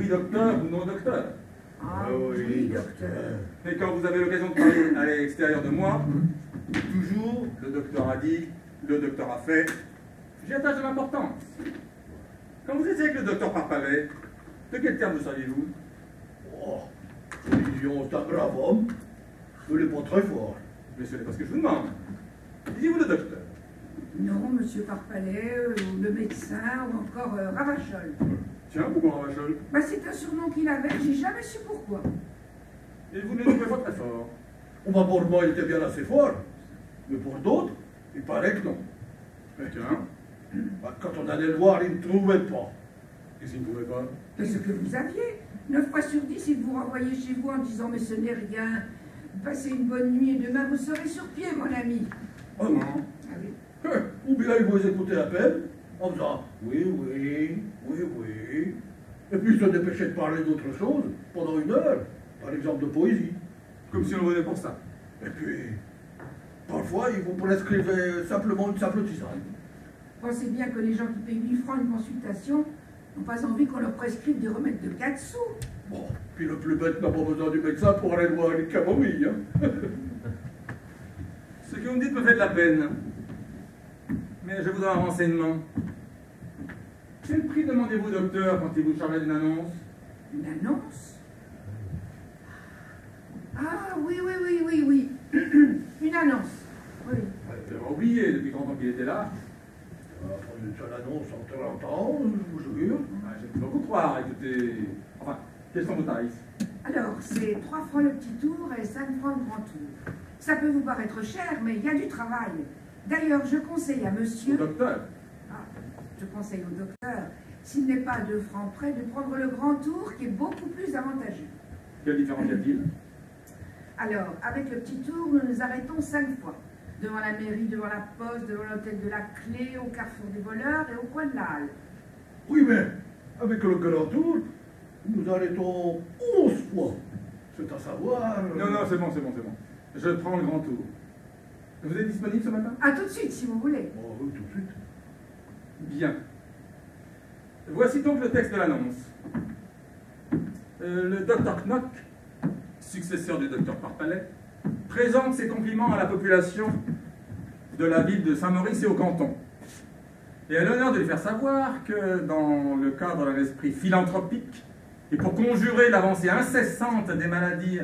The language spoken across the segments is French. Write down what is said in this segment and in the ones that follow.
docteur ou non docteur. Ah oui, docteur. Et quand vous avez l'occasion de parler à l'extérieur de moi, toujours le docteur a dit, le docteur a fait, j'y attache de l'importance. Quand vous étiez avec le docteur Parpavet, de quel terme vous saviez-vous? Oh, religion, c'est un brave homme. Je ne l'ai pas très fort. Mais ce n'est pas ce que je vous demande. Disiez-vous le docteur? Non, monsieur Parpalet, le médecin, ou encore Ravachol. Tiens, pourquoi Ravachol? Bah, c'est un surnom qu'il avait, j'ai jamais su pourquoi. Et vous ne le trouvez pas très fort? Pour moi, il était bien assez fort. Mais pour d'autres, il paraît que non. Mais tiens, Bah, quand on allait le voir, il ne trouvait pas. qu'est-ce qu'il ne trouvait pas? C'est ce que vous aviez. 9 fois sur 10, il vous renvoyait chez vous en disant « Mais ce n'est rien. Passez une bonne nuit et demain vous serez sur pied, mon ami. » Ah non. Ah oui. Ou bien il vous écoutait à peine, en faisant oui, oui, oui, oui. Et puis il se dépêchait de parler d'autre chose pendant 1 heure, par exemple de poésie. Comme si on venait pour ça. Et puis, parfois, il vous prescrivait simplement une simple tisane. Pensez bien que les gens qui payent 8 francs une consultation n'ont pas envie qu'on leur prescrive des remèdes de 4 sous. Bon, puis le plus bête n'a pas besoin du médecin pour aller voir les camomilles. Hein. Ce que vous me dites me fait de la peine. Mais je voudrais un renseignement. Quel prix demandez-vous, docteur, quand il vous chargeait d'une annonce? Une annonce? Ah oui, oui, oui, oui, oui. Une annonce. Oui. Vous avez oublié depuis 30 ans qu'il était là. Une seule annonce en 30 ans, je vous jure. Ah, j'aime beaucoup croire, écoutez. Enfin, quels sont vos tarifs? Alors, c'est 3 francs le petit tour et 5 francs le grand tour. Ça peut vous paraître cher, mais il y a du travail. D'ailleurs, je conseille à monsieur... Au docteur. Ah, je conseille au docteur, s'il n'est pas à 2 francs près, de prendre le grand tour qui est beaucoup plus avantageux. Quelle différence y a-t-il? Alors, avec le petit tour, nous nous arrêtons 5 fois. Devant la mairie, devant la poste, devant l'hôtel de la Clé, au carrefour des voleurs et au coin de la halle. Oui, mais avec le grand tour, nous arrêtons 11 fois. C'est à savoir... Non, non, c'est bon, c'est bon, c'est bon. Je prends le grand tour. Vous êtes disponible ce matin? Ah, tout de suite, si vous voulez. Oh, oui, tout de suite. Bien. Voici donc le texte de l'annonce. Le docteur Knock, successeur du docteur Parpalet, présente ses compliments à la population de la ville de Saint-Maurice et au canton. Et a l'honneur de lui faire savoir que, dans le cadre d'un esprit philanthropique, et pour conjurer l'avancée incessante des maladies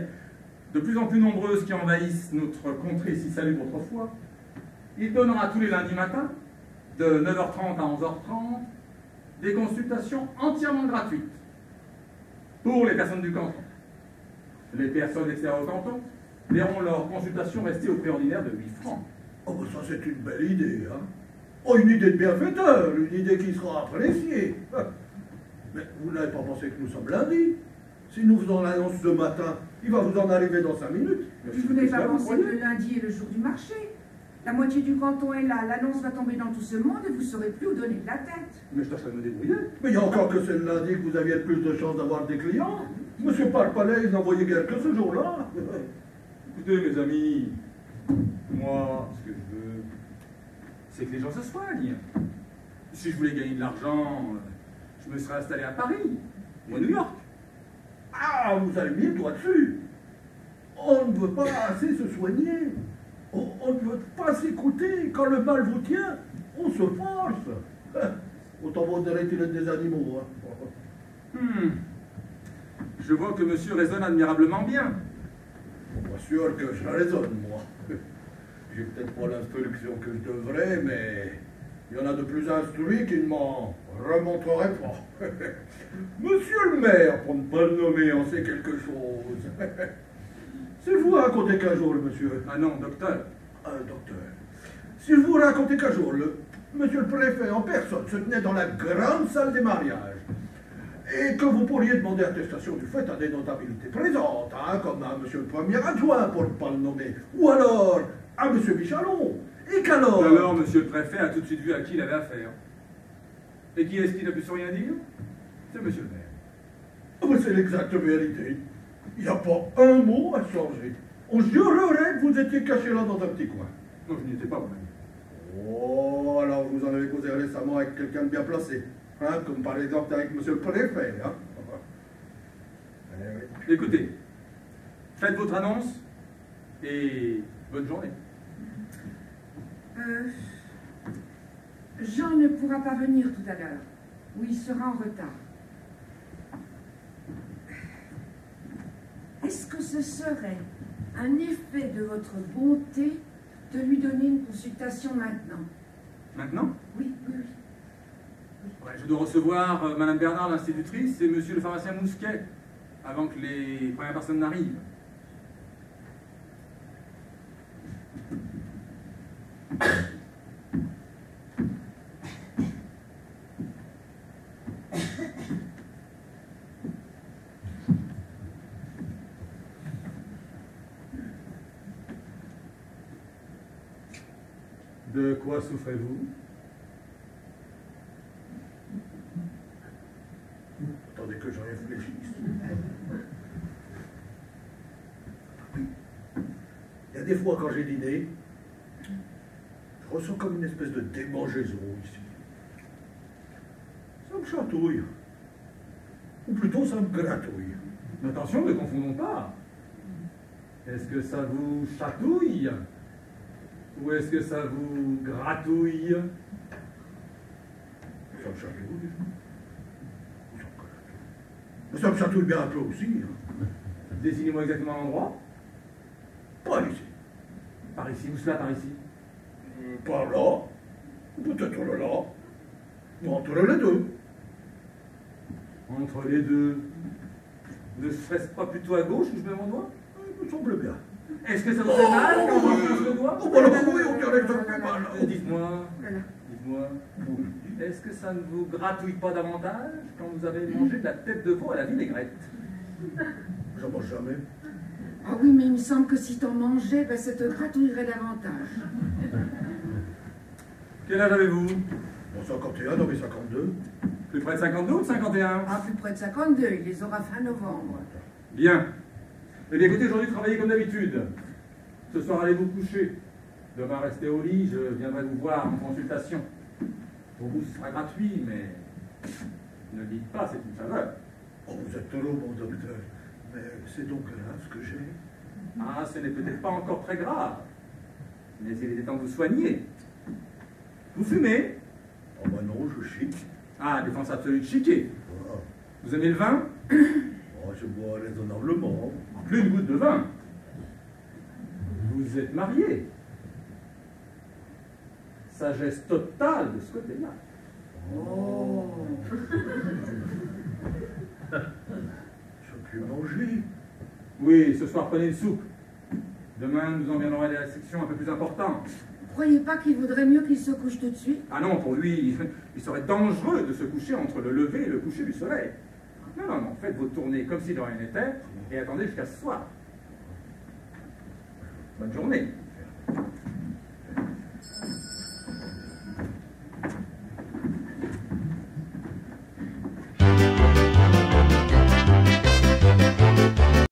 de plus en plus nombreuses qui envahissent notre contrée si salubre autrefois, il donnera tous les lundis matins, de 9h30 à 11h30, des consultations entièrement gratuites pour les personnes du canton. Les personnes extérieures au canton verront leur consultation rester au prix ordinaire de 8 francs. Oh, ben ça, c'est une belle idée, hein. Oh, une idée de bienfaiteur, une idée qui sera appréciée. Mais vous n'avez pas pensé que nous sommes lundi? Si nous faisons l'annonce ce matin, il va vous en arriver dans 5 minutes. Vous n'avez pas pensé que le lundi est le jour du marché? La moitié du canton est là, l'annonce va tomber dans tout ce monde et vous ne saurez plus où donner de la tête. Mais je tâcherai de me débrouiller. Mais il y a encore que c'est le lundi que vous aviez plus de chances d'avoir des clients. Monsieur Parpalet, il n'envoyait guère que ce jour-là. Écoutez, mes amis, moi, ce que je veux, c'est que les gens se soignent. Si je voulais gagner de l'argent, je me serais installé à Paris ou à New York. Ah, vous avez mis le doigt dessus. On ne veut pas assez se soigner. On ne veut pas s'écouter. Quand le mal vous tient, on se force. Autant vaut retirer des animaux. Hein. Je vois que monsieur raisonne admirablement bien. Pas sûr que je raisonne, moi. J'ai peut-être pas l'instruction que je devrais, mais il y en a de plus instruits qui ne m'en remontreraient pas. Monsieur le maire, pour ne pas le nommer, en sait quelque chose. Si je vous racontez qu'un jour, monsieur... Ah non, docteur. Docteur. Si je vous racontais qu'un jour, monsieur le préfet en personne se tenait dans la grande salle des mariages, et que vous pourriez demander attestation du fait à des notabilités présentes, hein, comme à monsieur le premier adjoint, pour ne pas le nommer, ou alors à monsieur Michalon, et qu'alors... Alors, monsieur le préfet a tout de suite vu à qui il avait affaire. Et qui est-ce qui n'a pu sans rien dire? C'est monsieur le maire. Oh, mais c'est l'exacte vérité. Il n'y a pas un mot à changer. On jurerait que vous étiez caché là dans un petit coin. Non, je n'y étais pas, mon ami. Oh, alors vous en avez causé récemment avec quelqu'un de bien placé. Hein, comme par exemple avec monsieur le préfet. Hein. Écoutez, faites votre annonce et bonne journée. Jean ne pourra pas venir tout à l'heure, ou il sera en retard. Est-ce que ce serait un effet de votre bonté de lui donner une consultation maintenant? Maintenant? Oui, oui, oui. Ouais, je dois recevoir Madame Bernard, l'institutrice, et Monsieur le pharmacien Mousquet, avant que les premières personnes n'arrivent. De quoi souffrez-vous? Attendez que j'en réfléchisse. Oui. Il y a des fois, quand j'ai dîné, je ressens comme une espèce de démangeaison ici. Ça me chatouille. Ou plutôt, ça me gratouille. Mais attention, ne confondons pas. Est-ce que ça vous chatouille? Ou est-ce que ça vous gratouille? Ça me chatouille. Ça me chatouille bien un peu aussi. Hein. Désignez-moi exactement l'endroit. Pas ici. Par ici, où cela, par ici? Par là. Peut-être là. Entre les deux. Entre les deux. Ne serait-ce pas plutôt à gauche où je mets mon doigt? Il me semble bien. Est-ce que ça vous fait mal quand on enfonce le doigt? Oh, voilà, oui, on dirait que ça me fait mal. Dites-moi, Voilà. dites-moi, est-ce que ça ne vous gratouille pas davantage quand vous avez mangé de la tête de veau à la vinaigrette? J'en mange jamais. Ah oui, mais il me semble que si t'en mangeais, ben, ça te gratouillerait davantage. Quel âge avez-vous? Bon, 51, non mais 52. Plus près de 52 ou de 51? Ah, plus près de 52, il les aura fin novembre. Bien. Eh bien, écoutez, aujourd'hui, travaillez comme d'habitude. Ce soir, allez vous coucher. Demain, restez au lit, je viendrai vous voir en consultation. Pour vous, ce sera gratuit, mais ne le dites pas, c'est une faveur. Oh, vous êtes trop bon docteur. Mais c'est donc grave ce que j'ai. Ah, ce n'est peut-être pas encore très grave, mais il est temps de vous soigner. Vous fumez? Oh bah non, je chic. Ah, défense absolue de chiquer. Voilà. Vous aimez le vin? Oh, je bois raisonnablement. Plus une goutte de vin. Vous êtes marié. Sagesse totale de ce côté-là. Oh. Je puis manger. Oui, ce soir, prenez une soupe. Demain, nous en viendrons à des restrictions un peu plus importantes. Vous croyez pas qu'il vaudrait mieux qu'il se couche tout de suite? Ah non, pour lui, il serait dangereux de se coucher entre le lever et le coucher du soleil. Non, non, non, faites vos tournées comme si de rien n'était et attendez jusqu'à ce soir. Bonne journée.